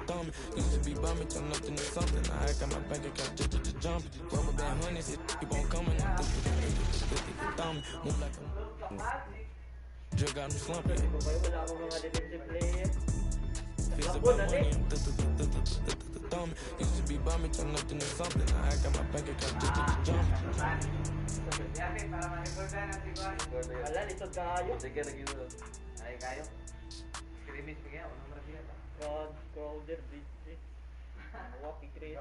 thumb. Used to be bumming, turn nothing to something. I got my bank account just jump. Rubber band hundreds, it keep on coming. Thumb, move like a drug got him slumping. Feels about money, thumb. Used to be bumming, turn nothing to something. I got my bank account just jump. Wala, lisod kayo. Sige na gitu. Ay, kayo. Scrimmage pa kaya, unang marapia. Crowder, bridge. Walkie crate.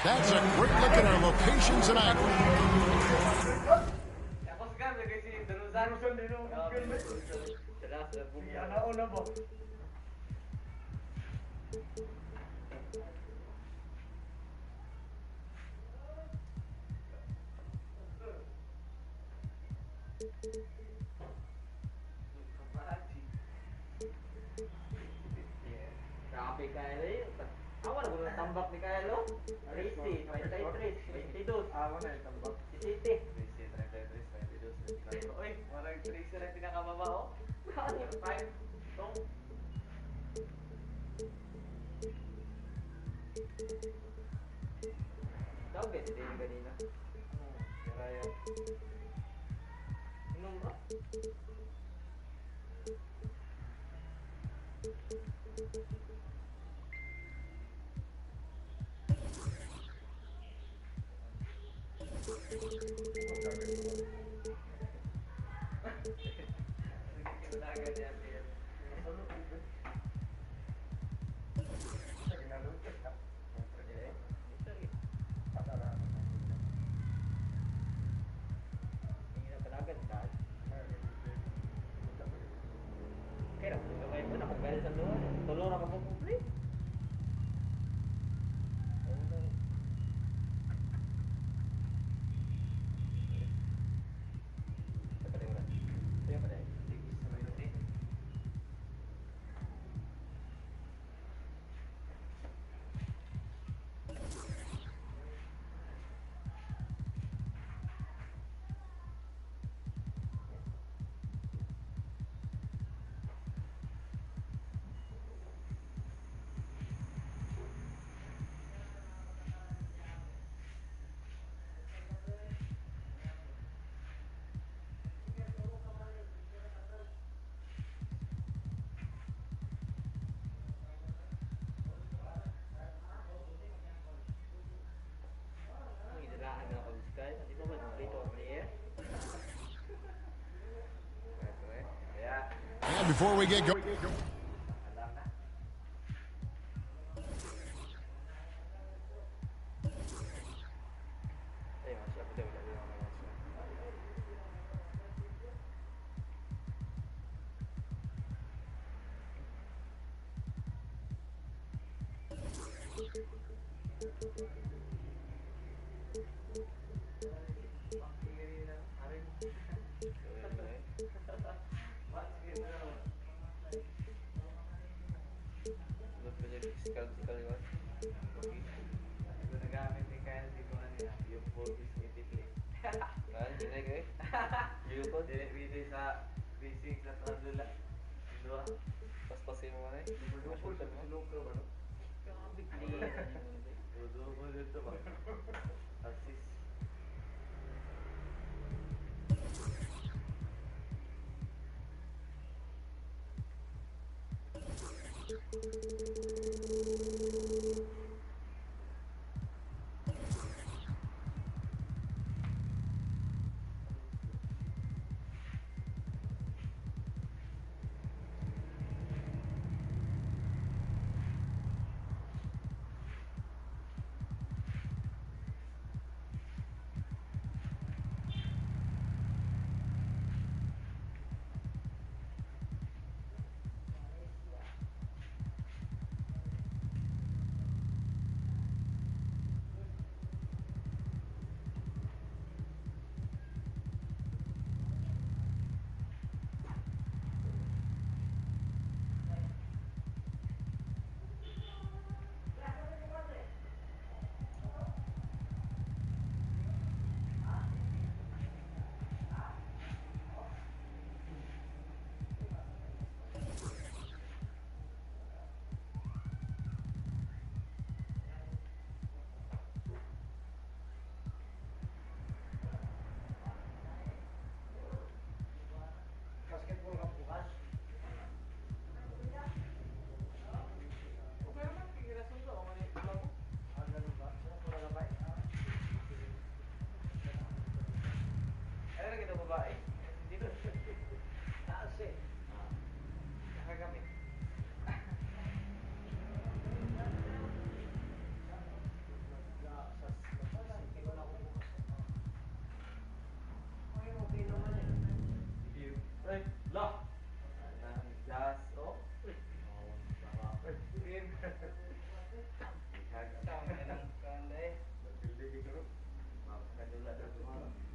That's a great look at our location tonight. Tapos ka, lagay si Darusan din yung sila sa bumi. Nauna ba? Grabe Kylo yun. Awan ko ng tambak ni Kylo. 30, 33, 22. Awan na yung tambak. 30. 33, 22, 22. Uy, marang 30 na pinakamaba oh. 5, 2. Sabi, hindi yung kanina. Kira yan. Inom ba? Kaya gamay mo na kung galing sa luwan. Tulo na ka mo publi. And before we get going,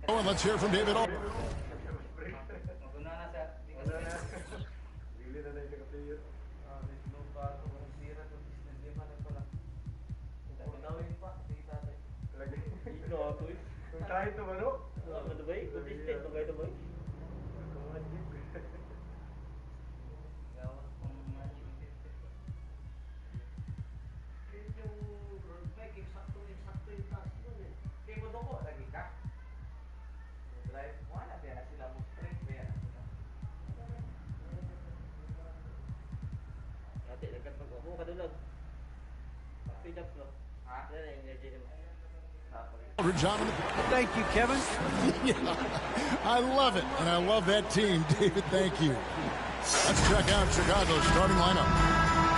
Oh, and let's hear from David. Thank you, Kevin. Yeah, I love it, and I love that team, David. Thank you. Let's check out Chicago's starting lineup.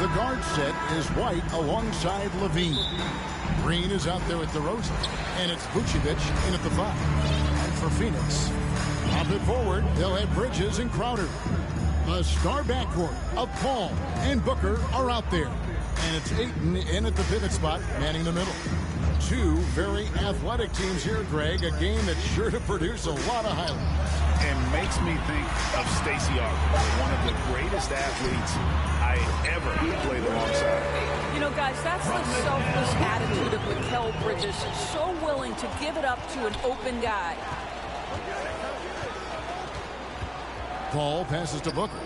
The guard set is White alongside Levine. Green is out there with DeRozan, and it's Vucevic in at the 5. And for Phoenix, pop it forward, they'll have Bridges and Crowder. The star backcourt of Paul and Booker are out there. And it's Ayton in at the pivot spot, manning the middle. Two very athletic teams here, Greg. A game that's sure to produce a lot of highlights. And makes me think of Stacey Augmon, one of the greatest athletes I ever played alongside. You know, guys, that's the selfless attitude of Mikal Bridges. So willing to give it up to an open guy. Paul passes to Booker.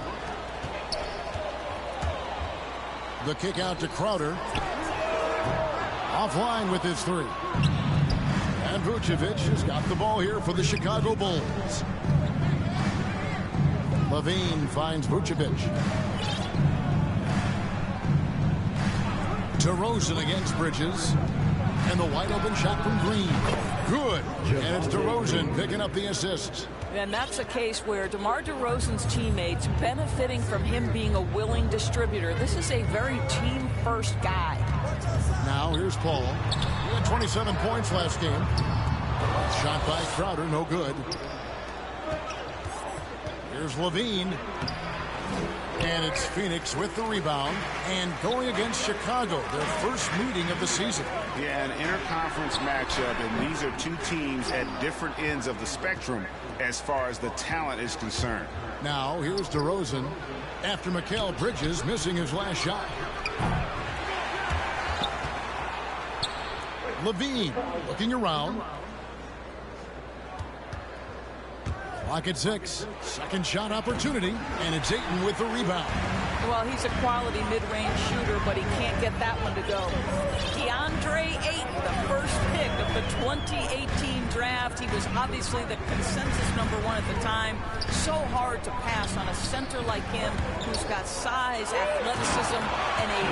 The kick out to Crowder. Offline with his 3. And Vucevic has got the ball here for the Chicago Bulls. Levine finds Vucevic. DeRozan against Bridges. And the wide open shot from Green. Good. And it's DeRozan picking up the assist. And that's a case where DeMar DeRozan's teammates benefiting from him being a willing distributor. This is a very team-first guy. Now here's Paul. He had 27 points last game. Shot by Crowder, no good. Here's Levine. And it's Phoenix with the rebound and going against Chicago, their first meeting of the season. Yeah, an interconference matchup, and these are two teams at different ends of the spectrum as far as the talent is concerned. Now here's DeRozan after Mikal Bridges missing his last shot. Levine looking around. Clock at 6. Second shot opportunity, and it's Ayton with the rebound. Well, he's a quality mid-range shooter, but he can't get that one to go. DeAndre Ayton, the first pick of the 2018 draft. He was obviously the consensus #1 at the time. So hard to pass on a center like him who's got size, athleticism, and a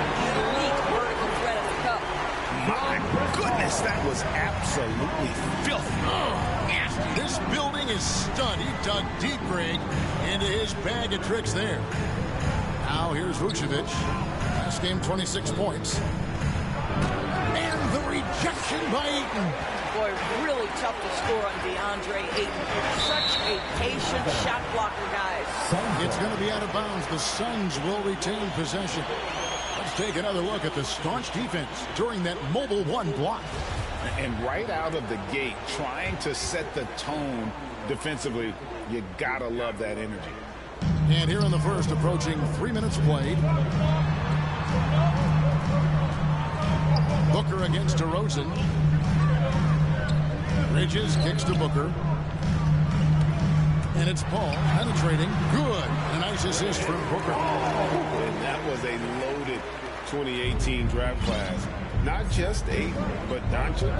unique vertical threat at the cup. My goodness, that was absolutely filthy. This building is stunned. He dug deep, Greg, into his bag of tricks there. Now here's Vucevic. Last game, 26 points. And the rejection by Ayton. Boy, really tough to score on DeAndre Ayton. Such a patient shot blocker, guys. It's going to be out of bounds. The Suns will retain possession. Let's take another look at the staunch defense during that mobile 1 block. And right out of the gate, trying to set the tone defensively, you gotta love that energy. And here in the first, approaching 3 minutes played. Booker against DeRozan. Bridges kicks to Booker. And it's Paul penetrating. Good. A nice assist from Booker. And that was a loaded 2018 draft class. Not just Ayton, but Doncic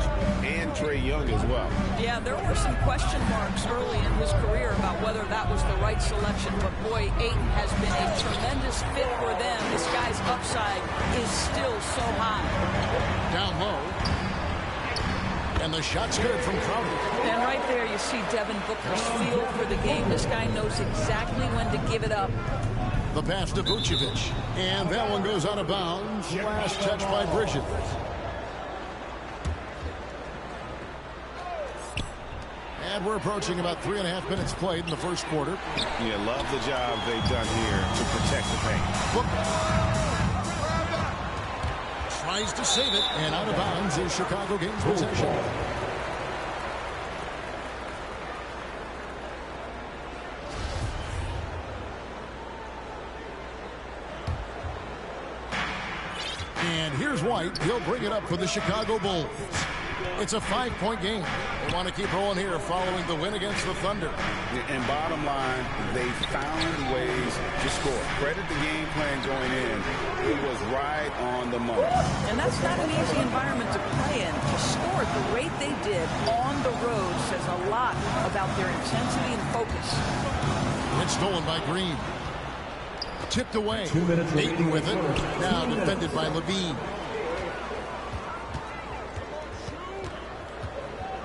and Trae Young as well. Yeah, there were some question marks early in his career about whether that was the right selection. But boy, Ayton has been a tremendous fit for them. This guy's upside is still so high. Down low. And the shot's good from Crowder. And right there you see Devin Booker's feel for the game. This guy knows exactly when to give it up. The pass to Vucevic. And that one goes out of bounds. Last touch by Bridges. And we're approaching about 3.5 minutes played in the first quarter. You love the job they've done here to protect the paint. Tries to save it, and out of bounds is Chicago gains possession. here's White. He'll bring it up for the Chicago Bulls. It's a 5-point game. They want to keep rolling here following the win against the Thunder. And bottom line, they found ways to score. Credit the game plan going in. It was right on the money. And that's not an easy environment to play in. To score at the rate they did on the road says a lot about their intensity and focus. It's stolen by Green. Tipped away. Ayton with it. Now defended by Levine.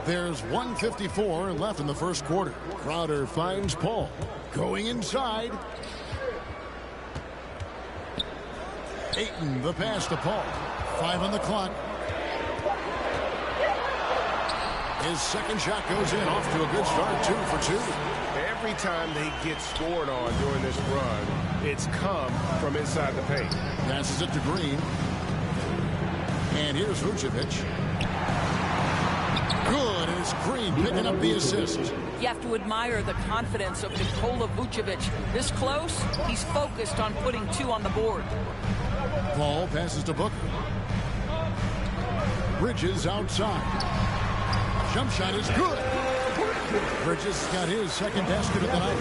There's 1:54 left in the first quarter. Crowder finds Paul. Going inside. Ayton, the pass to Paul. 5 on the clock. His second shot goes in, off to a good start, 2 for 2. Every time they get scored on during this run, it's come from inside the paint. Passes it to Green. And here's Vucevic. Good, and it's Green picking up the assist. You have to admire the confidence of Nikola Vucevic. This close, he's focused on putting 2 on the board. Paul passes to Booker. Bridges outside. Jump shot is good. Bridges got his second basket of the night.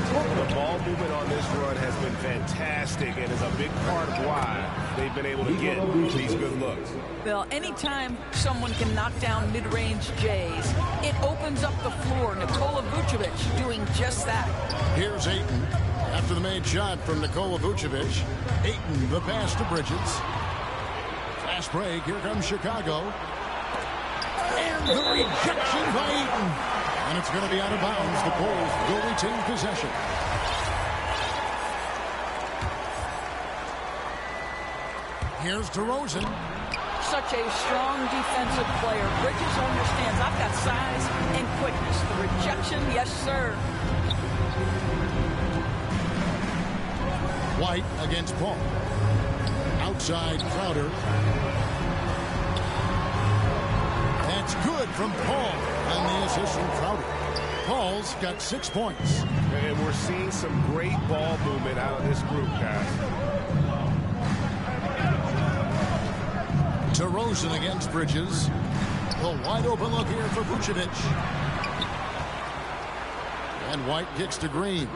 The ball movement on this run has been fantastic and is a big part of why they've been able to get these good looks. Well, anytime someone can knock down mid-range J's, it opens up the floor. Nikola Vucevic doing just that. Here's Ayton. After the made shot from Nikola Vucevic. Ayton, the pass to Bridges. Fast break. Here comes Chicago. And the rejection by Ayton. And it's going to be out of bounds. The Bulls will retain possession. Here's DeRozan. Such a strong defensive player. Bridges understands I've got size and quickness. The rejection, yes, sir. White against Paul. Outside Crowder. That's good from Paul on the assist from Crowder. Paul's got 6 points. And we're seeing some great ball movement out of this group, guys. DeRozan against Bridges. The wide open look here for Vucevic. And White kicks to Green.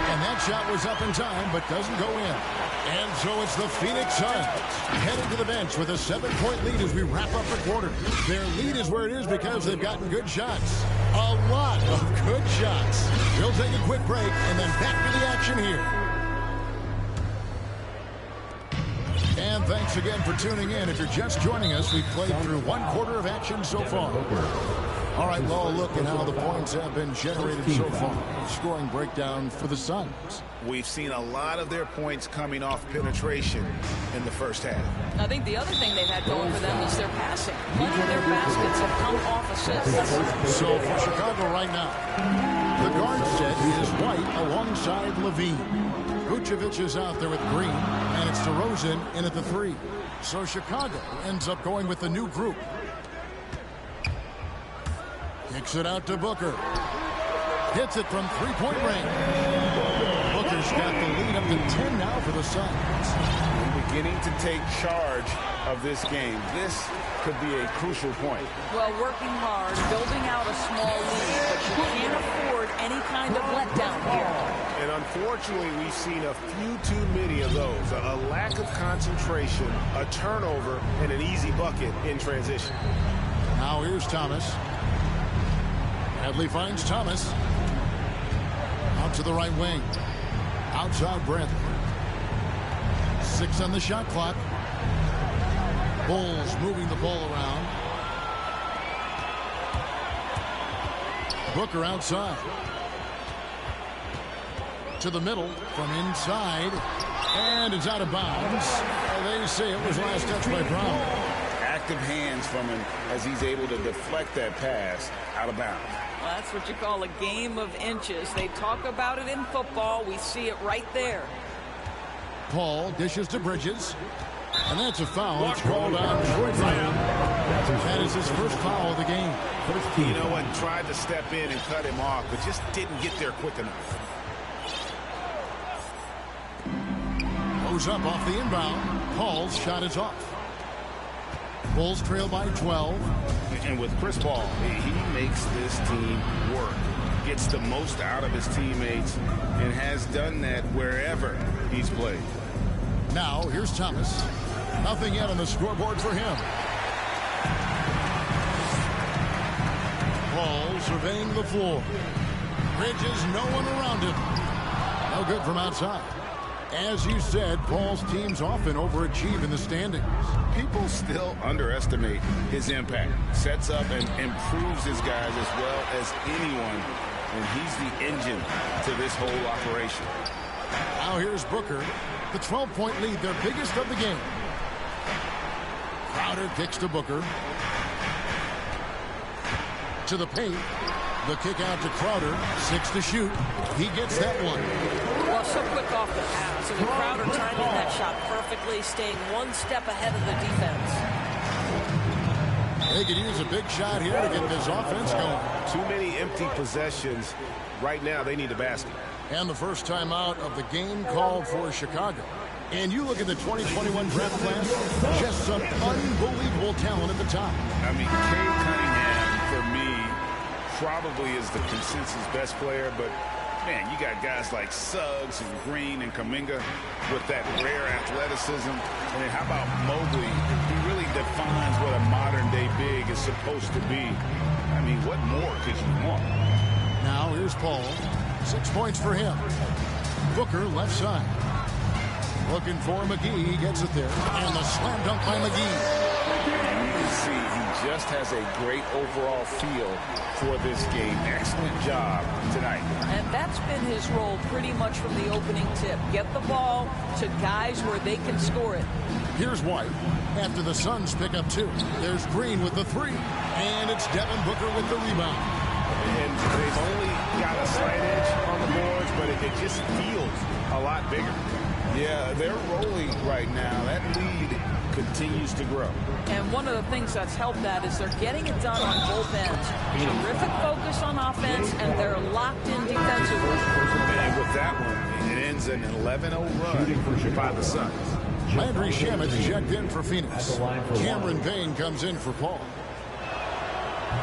And that shot was up in time, but doesn't go in. And so it's the Phoenix Suns heading to the bench with a 7-point lead as we wrap up the quarter. Their lead is where it is because they've gotten good shots. A lot of good shots. We'll take a quick break and then back to the action here. And thanks again for tuning in. If you're just joining us, we've played through 1 quarter of action so far. All right, well, look at how the points have been generated so far. Scoring breakdown for the Suns. We've seen a lot of their points coming off penetration in the first half. I think the other thing they've had going for them is their passing. Plenty of their baskets have come off assists. So for Chicago right now, the guard set is White alongside Levine. Vucevic is out there with Green, and it's DeRozan in at the 3. So Chicago ends up going with the new group. Kicks it out to Booker. Hits it from 3-point range. Booker's got the lead up to 10 now for the Suns. Beginning to take charge of this game. This could be a crucial point. Well, working hard, building out a small lead, but you can't afford any kind of letdown here. And unfortunately, we've seen a few too many of those. A lack of concentration, a turnover, and an easy bucket in transition. Now here's Thomas. Bradley finds Thomas. Out to the right wing. Outside Bradley. 6 on the shot clock. Bulls moving the ball around. Booker outside. To the middle from inside. And it's out of bounds. They say it was last touch by Brown. Active hands from him as he's able to deflect that pass out of bounds. Well, that's what you call a game of inches. They talk about it in football. We see it right there. Paul dishes to Bridges. And that's a foul. It's called on Troy Brown. That is his first foul of the game. You know what? Tried to step in and cut him off, but just didn't get there quick enough. Goes up off the inbound. Paul's shot is off. Bulls trail by 12. And with Chris Paul, he makes this team work. Gets the most out of his teammates and has done that wherever he's played. Now, here's Thomas. Nothing yet on the scoreboard for him. Paul surveying the floor. Bridges, no one around him. No good from outside. As you said, Paul's teams often overachieve in the standings. People still underestimate his impact. Sets up and improves his guys as well as anyone. And he's the engine to this whole operation. Now here's Booker. The 12-point lead, their biggest of the game. Crowder kicks to Booker. To the paint. The kick out to Crowder. 6 to shoot. He gets that one. Well, so quick off the pass. And Crowder timing that shot perfectly, staying one step ahead of the defense. They could use a big shot here to get this offense going. Too many empty possessions. Right now, they need a basket. And the first time out of the game called for Chicago. And you look at the 2021 draft class, just some unbelievable talent at the top. I mean, Cade Cunningham, for me, probably is the consensus best player, but man, you got guys like Suggs and Green and Kuminga with that rare athleticism. I mean, how about Mobley? He really defines what a modern-day big is supposed to be. I mean, what more could you want? Now here's Paul. 6 points for him. Booker left side. Looking for McGee. He gets it there. And the slam dunk by McGee. And you can see he just has a great overall feel for this game. Excellent job tonight. And that's been his role pretty much from the opening tip. Get the ball to guys where they can score it. Here's White. After the Suns pick up 2. There's Green with the 3. And it's Devin Booker with the rebound. And they've only got a slight edge on the boards, but it just feels a lot bigger. Yeah, they're rolling right now. That lead continues to grow. And one of the things that's helped that is they're getting it done on both ends. Terrific focus on offense, and they're locked in defensively. And with that one, it ends an 11-0 run by the Suns. Landry Shamet checked in for Phoenix. Cameron Payne comes in for Paul.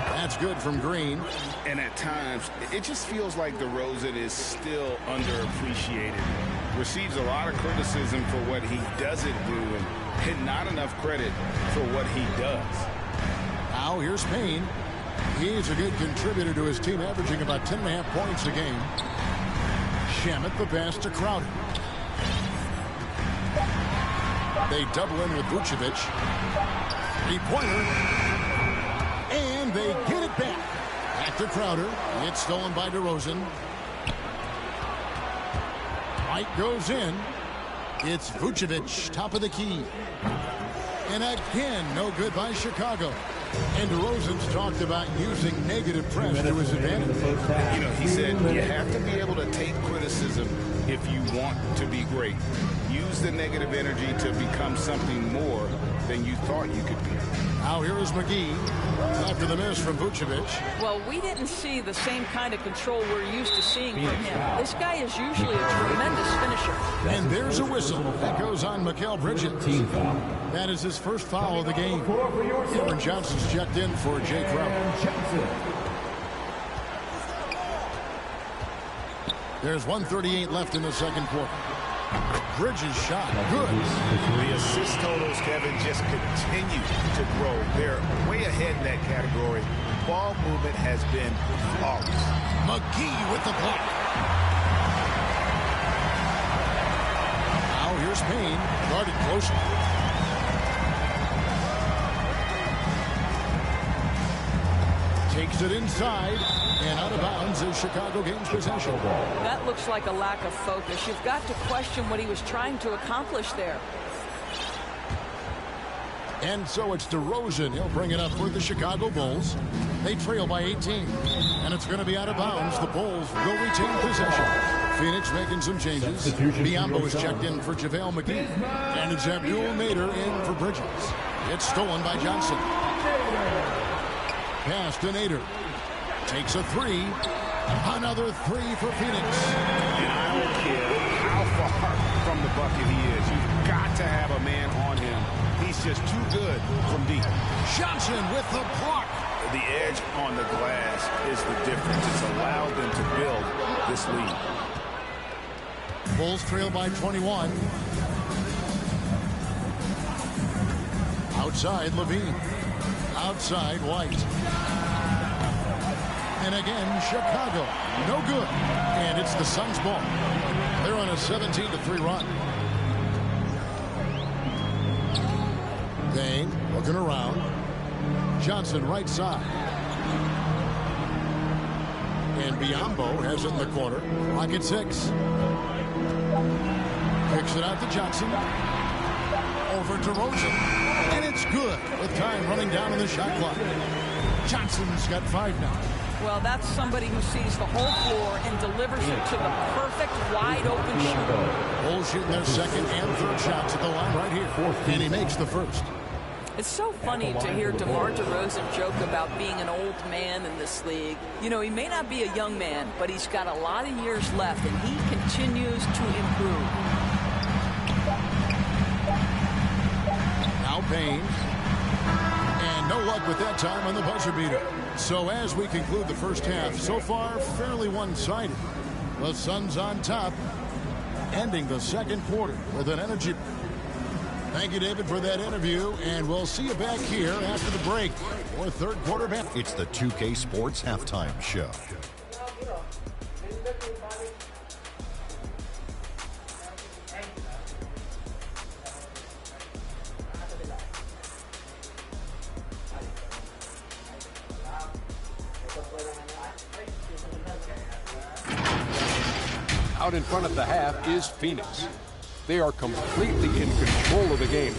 That's good from Green. And at times, it just feels like DeRozan is still underappreciated. Receives a lot of criticism for what he doesn't do and not enough credit for what he does. Now here's Payne. He's a good contributor to his team, averaging about 10.5 points a game. Shamet the pass to Crowder. They double in with Vucevic. 3-pointer. And they get it back. Back to Crowder. It's stolen by DeRozan. White goes in. It's Vucevic, top of the key. And again, no good by Chicago. And DeRozan's talked about using negative press to his advantage. You know, he said you have to be able to take criticism if you want to be great. Use the negative energy to become something more than you thought you could be. Now here is McGee after the miss from Vucevic. Well, we didn't see the same kind of control we're used to seeing from him. This guy is usually a tremendous finisher. And there's a whistle that goes on Mikal Bridges. That is his first foul of the game. Cameron Johnson's checked in for Jay Crowder. There's 1:38 left in the second quarter. Bridges shot. Good. The assist totals, Kevin, just continue to grow. They're way ahead in that category. Ball movement has been flawless. McGee with the block. Now here's Payne. Guarded closely. Takes it inside. And out of bounds is Chicago gains possession. That looks like a lack of focus. You've got to question what he was trying to accomplish there. And so it's DeRozan. He'll bring it up for the Chicago Bulls. They trail by 18. And it's going to be out of bounds. The Bulls will retain possession. Phoenix making some changes. Biyombo is checked in for JaVale McGee. And it's Abdul Nader in for Bridges. It's stolen by Johnson. Pass to Nader. Takes a three. Another three for Phoenix. And I don't care how far from the bucket he is. You've got to have a man on him. He's just too good from deep. Johnson with the block. The edge on the glass is the difference. It's allowed them to build this lead. Bulls trail by 21. Outside Levine. Outside White. And again, Chicago. No good. And it's the Suns' ball. They're on a 17-3 run. Payne looking around. Johnson right side. And Biyombo has it in the corner. Clock at 6. Kicks it out to Johnson. Over to Rosen. And it's good with time running down on the shot clock. Johnson's got 5 now. Well, that's somebody who sees the whole floor and delivers it to the perfect wide-open shooter. Bulls shooting their second and third shots at the line right here. And he makes the first. It's so funny to hear DeMar DeRozan joke about being an old man in this league. You know, he may not be a young man, but he's got a lot of years left, and he continues to improve. Now Payne. And no luck with that time on the buzzer beater. So as we conclude the first half, so far fairly one-sided. The Suns on top, ending the second quarter with an energy. Thank you, David, for that interview, and we'll see you back here after the break for third quarter. It's the 2K Sports Halftime Show. Out in front of the half is Phoenix. They are completely in control of the game.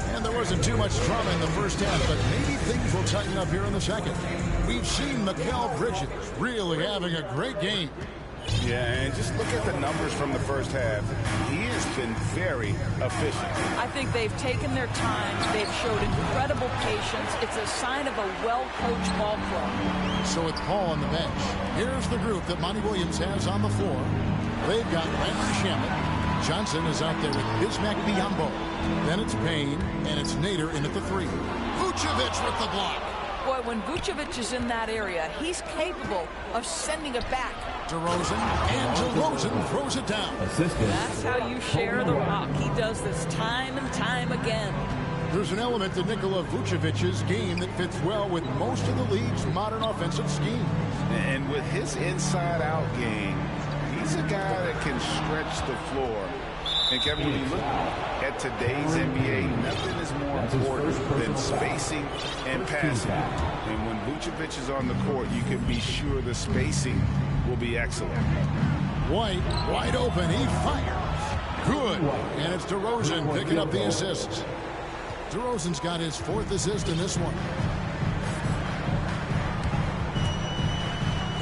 And there wasn't too much drama in the first half, but maybe things will tighten up here in the second. We've seen Mikal Bridges really having a great game. Yeah, and just look at the numbers from the first half. He has been very efficient. I think they've taken their time. They've showed incredible patience. It's a sign of a well-coached ball club. So with Paul on the bench, here's the group that Monty Williams has on the floor. They've got Landry Shamet. Johnson is out there with Bismack Biyombo. Then it's Payne, and it's Nader in at the 3. Vucevic with the block. Boy, when Vucevic is in that area, he's capable of sending it back. DeRozan, and DeRozan throws it down. That's how you share the rock. He does this time and time again. There's an element to Nikola Vucevic's game that fits well with most of the league's modern offensive schemes. And with his inside-out game, he's a guy that can stretch the floor. And Kevin, when you look at today's NBA, nothing is more important than spacing and passing. And when Vucevic is on the court, you can be sure the spacing will be excellent. White, wide open, he fires. Good. And it's DeRozan picking up the assists. DeRozan's got his 4th assist in this one.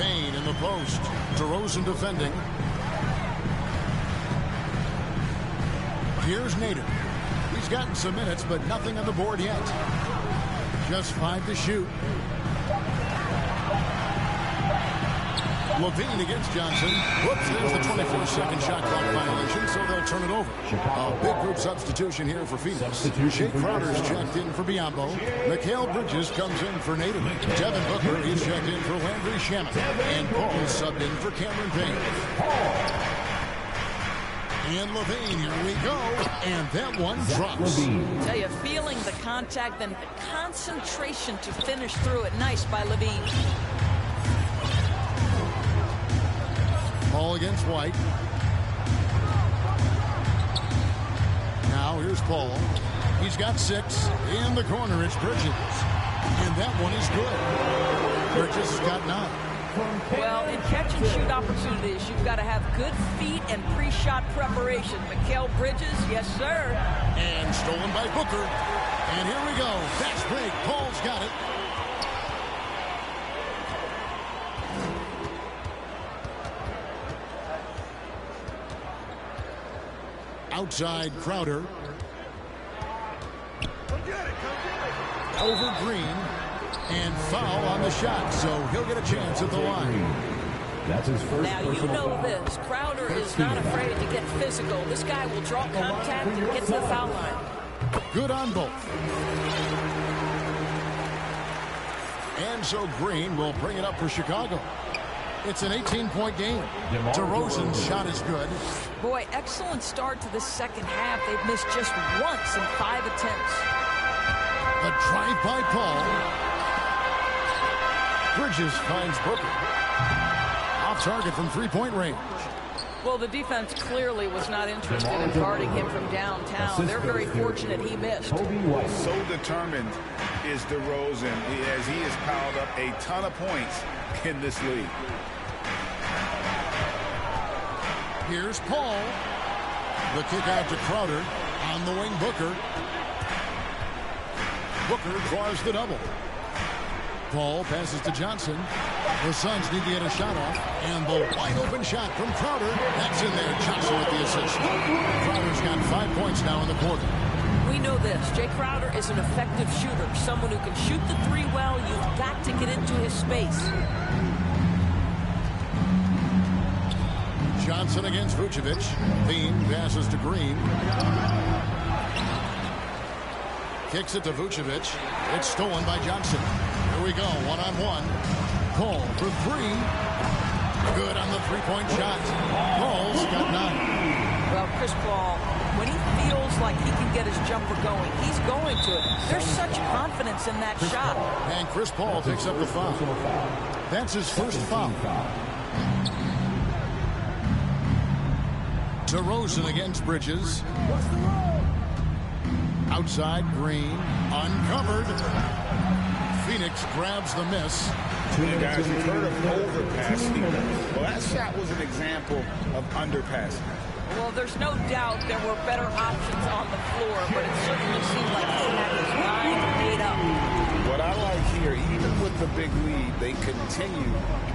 Payne in the post. DeRozan defending. Here's Nader. He's gotten some minutes, but nothing on the board yet. Just 5 to shoot. Levine against Johnson. Whoops, there's the 24-second shot clock violation, so they'll turn it over. A big group substitution here for Phoenix. Jake Crowder's checked in for Biyombo. Mikal Bridges comes in for Nader. Devin Booker is checked in for Landry Shamet. And Paul is subbed in for Cameron Payne. And Levine, here we go. And that one drops. I tell you, feeling the contact and the concentration to finish through it. Nice by Levine. Paul against White. Now here's Paul. He's got 6. In the corner, it's Bridges. And that one is good. Bridges has got 9. Well, in catch-and-shoot opportunities, you've got to have good feet and pre-shot preparation. Mikal Bridges, yes, sir. And stolen by Booker. And here we go. Fast break. Paul's got it. Outside Crowder. Over Green. And foul on the shot, so he'll get a chance at the line. That's his first. Now, you know this. Crowder is not afraid to get physical. This guy will draw contact and get to the foul line. Good on both. And so Green will bring it up for Chicago. It's an 18-point game. DeRozan's shot is good. Boy, excellent start to the second half. They've missed just once in 5 attempts. The drive by Paul. Bridges finds Booker. Off target from three-point range. Well, the defense clearly was not interested in guarding him from downtown. They're very fortunate he missed. So determined is DeRozan as he has piled up a ton of points in this league. Here's Paul. The kick out to Crowder. On the wing, Booker. Booker draws the double. Paul passes to Johnson. The Suns need to get a shot off. And the wide open shot from Crowder. That's in there. Johnson with the assist. Crowder's got 5 points now in the quarter. We know this. Jay Crowder is an effective shooter. Someone who can shoot the three well. You've got to get into his space. Johnson against Vucevic. Bean passes to Green. Kicks it to Vucevic. It's stolen by Johnson. Here we go, one-on-one. Paul for three. Good on the three-point shot. Paul's got 9. Well, Chris Paul, when he feels like he can get his jumper going, he's going to it. There's such confidence in that shot. And Chris Paul picks up the foul. That's his first foul. DeRozan against Bridges. Outside, Green. Uncovered. Phoenix grabs the miss. You guys, you've heard of overpassing. Well, that shot was an example of underpassing. Well, there's no doubt there were better options on the floor, but it certainly seemed like he had his mind made up. What I like here, even with the big lead, they continue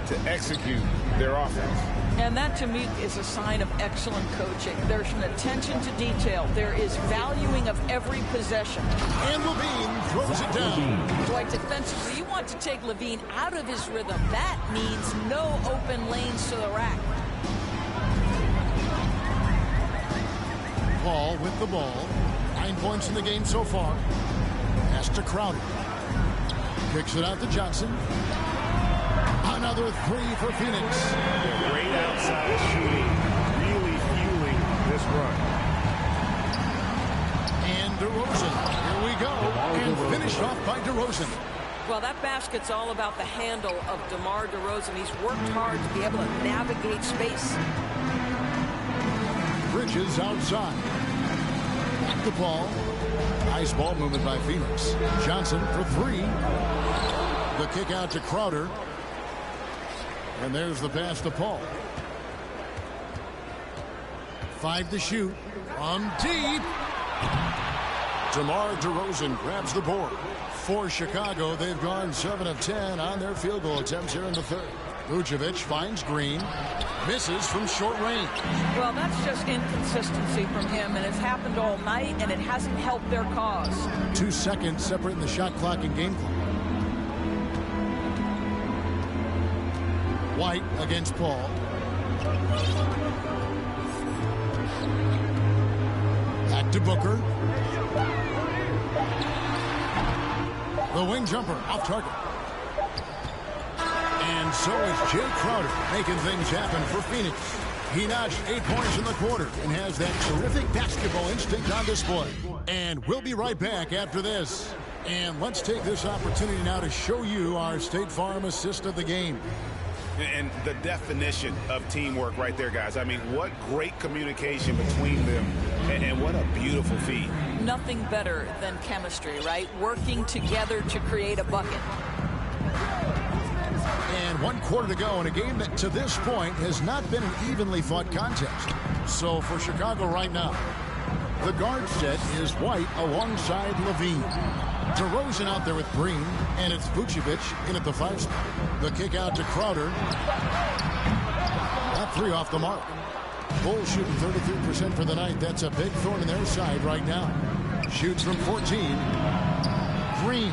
to execute their offense. And that, to me, is a sign of excellent coaching. There's an attention to detail. There is valuing of every possession. And Levine throws it down. Boy, defensively, you want to take Levine out of his rhythm. That means no open lanes to the rack. Paul with the ball. 9 points in the game so far. Pass to Crowder. Kicks it out to Johnson. Another three for Phoenix. Great outside shooting, really fueling this run. And DeRozan. Here we go. And finished off by DeRozan. Well, that basket's all about the handle of DeMar DeRozan. He's worked hard to be able to navigate space. Bridges outside. The ball. Nice ball movement by Phoenix. Johnson for three. The kick out to Crowder. And there's the pass to Paul. 5 to shoot. From deep. DeMar DeRozan grabs the board. For Chicago, they've gone 7 of 10 on their field goal attempts here in the third. Vucevic finds Green. Misses from short range. Well, that's just inconsistency from him, and it's happened all night, and it hasn't helped their cause. 2 seconds separating the shot clock and game clock. White against Paul. Back to Booker. The wing jumper off target. And so is Jay Crowder making things happen for Phoenix. He notched 8 points in the quarter and has that terrific basketball instinct on display. And we'll be right back after this. And let's take this opportunity now to show you our State Farm assist of the game. And the definition of teamwork right there, guys. I mean, what great communication between them, and what a beautiful feed. Nothing better than chemistry, right? Working together to create a bucket. And 1 quarter to go in a game that to this point has not been an evenly fought contest. So for Chicago right now, the guard set is White alongside Levine. DeRozan out there with Green, and it's Vucevic in at the 5 spot. The kick out to Crowder. That 3 off the mark. Bulls shooting 33% for the night. That's a big thorn in their side right now. Shoots from 14. Green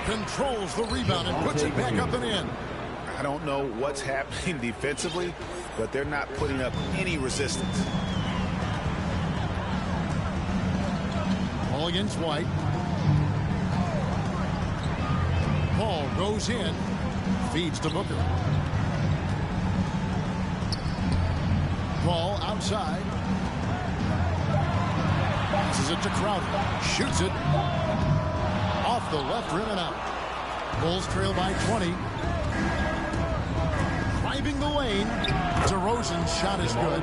controls the rebound and puts it back up and in. I don't know what's happening defensively, but they're not putting up any resistance. Ball against White. Paul goes in. Feeds to Booker. Ball outside. Passes it to Crowder. Shoots it. Off the left rim and out. Bulls trail by 20. Driving the lane. DeRozan's shot is good.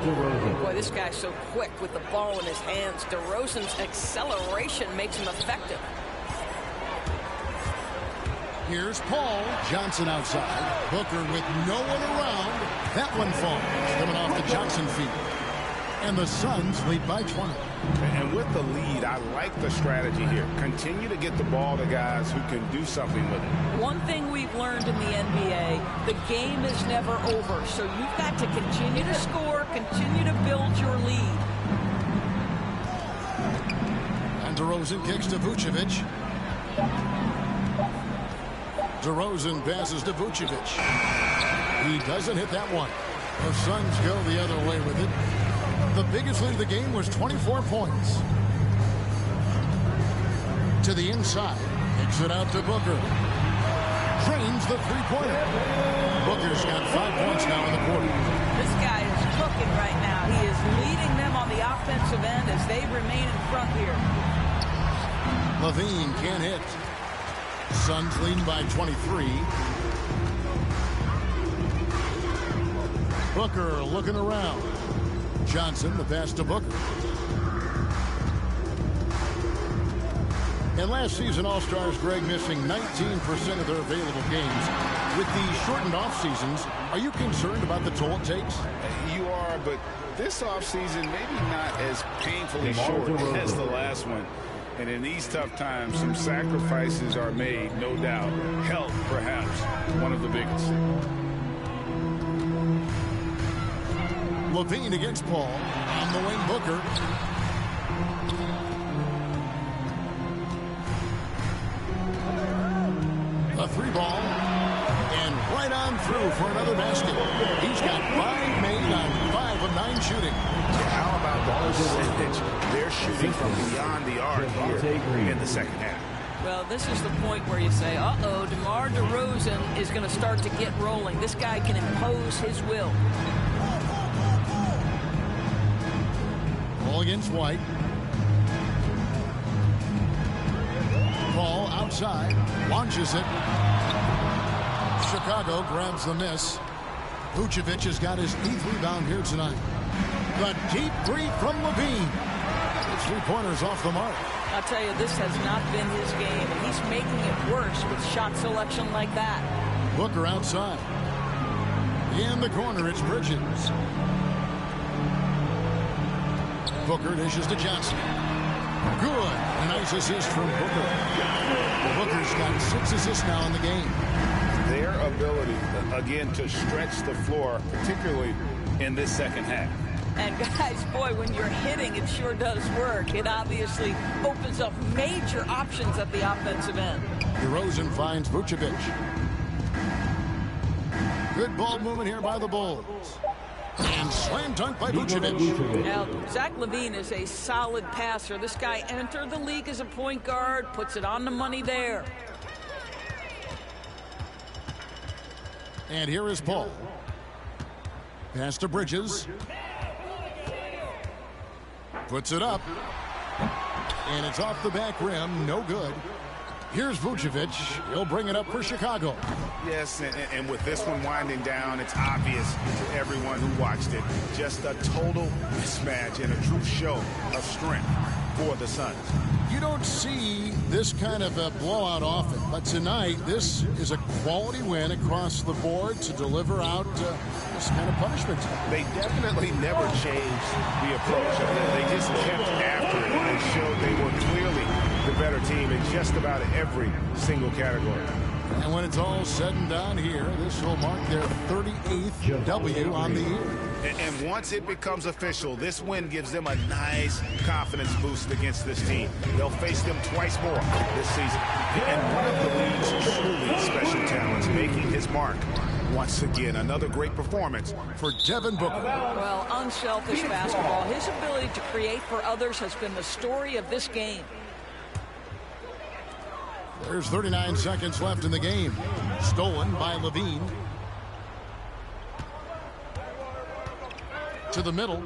Boy, this guy's so quick with the ball in his hands. DeRozan's acceleration makes him effective. Here's Paul. Johnson outside. Booker with no one around. That one falls. Coming off the Johnson feet. And the Suns lead by 20. And with the lead, I like the strategy here. Continue to get the ball to guys who can do something with it. One thing we've learned in the NBA, the game is never over. So you've got to continue to score, continue to build your lead. And DeRozan kicks to Vucevic. DeRozan passes to Vucevic. He doesn't hit that one. The Suns go the other way with it. The biggest lead of the game was 24 points. To the inside. Kicks it out to Booker. Drains the three-pointer. Booker's got 5 points now in the quarter. This guy is cooking right now. He is leading them on the offensive end as they remain in front here. Levine can't hit. Suns leading by 23. Booker looking around. Johnson, the pass to Booker. And last season, All-Stars Greg missing 19% of their available games. With the shortened off-seasons, are you concerned about the toll it takes? You are, but this offseason maybe not as painfully short as the last one. And in these tough times, some sacrifices are made, no doubt. Health, perhaps, one of the biggest. Levine against Paul. On the wing, Booker. A 3-ball. And right on through for another basket. He's got 5 made on 5 of 9 shooting. How about the percentage? They're shooting from beyond the arc here in the second half. Well, this is the point where you say, uh-oh, DeMar DeRozan is going to start to get rolling. This guy can impose his will. Ball against White. Ball outside. Launches it. Chicago grabs the miss. Vucevic has got his 8th rebound here tonight. The deep three from Levine. His 3-pointers off the mark. I'll tell you, this has not been his game, and he's making it worse with shot selection like that. Booker outside. In the corner, it's Bridges. Booker dishes to Johnson. Good. A nice assist from Booker. Booker's got 6 assists now in the game. Their ability, again, to stretch the floor, particularly in this second half. And guys, boy, when you're hitting, it sure does work. It obviously opens up major options at the offensive end. DeRozan finds Vucevic. Good ball movement here by the Bulls. And slam dunk by Vucevic. Now, Zach LaVine is a solid passer. This guy entered the league as a point guard, puts it on the money there. And here is Paul. Pass to Bridges. Puts it up. And it's off the back rim. No good. Here's Vucevic. He'll bring it up for Chicago. Yes, and with this one winding down, it's obvious to everyone who watched it. Just a total mismatch and a true show of strength for the Suns. You don't see this kind of a blowout often, but tonight this is a quality win across the board to deliver out this kind of punishment. They definitely never changed the approach. They just kept after it and showed they were clearly the better team in just about every single category. And when it's all said and done here, this will mark their 38th W on the year. And once it becomes official, this win gives them a nice confidence boost against this team. They'll face them twice more this season. And one of the league's truly special talents making his mark. Once again, another great performance for Devin Booker. Well, unselfish basketball. His ability to create for others has been the story of this game. There's 39 seconds left in the game. Stolen by Levine. To the middle.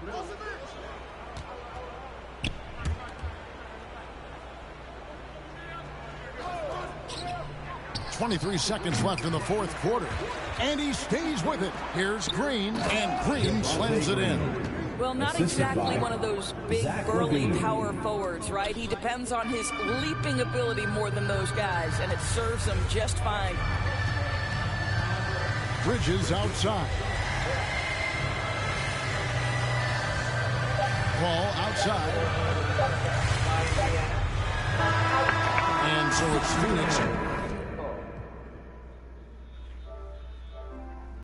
.23 seconds left in the fourth quarter. And he stays with it. Here's Green, and Green slams it in. Well, not exactly one of those big, burly power forwards, right? He depends on his leaping ability more than those guys, and it serves him just fine. Bridges outside. Ball outside. And so it's Phoenix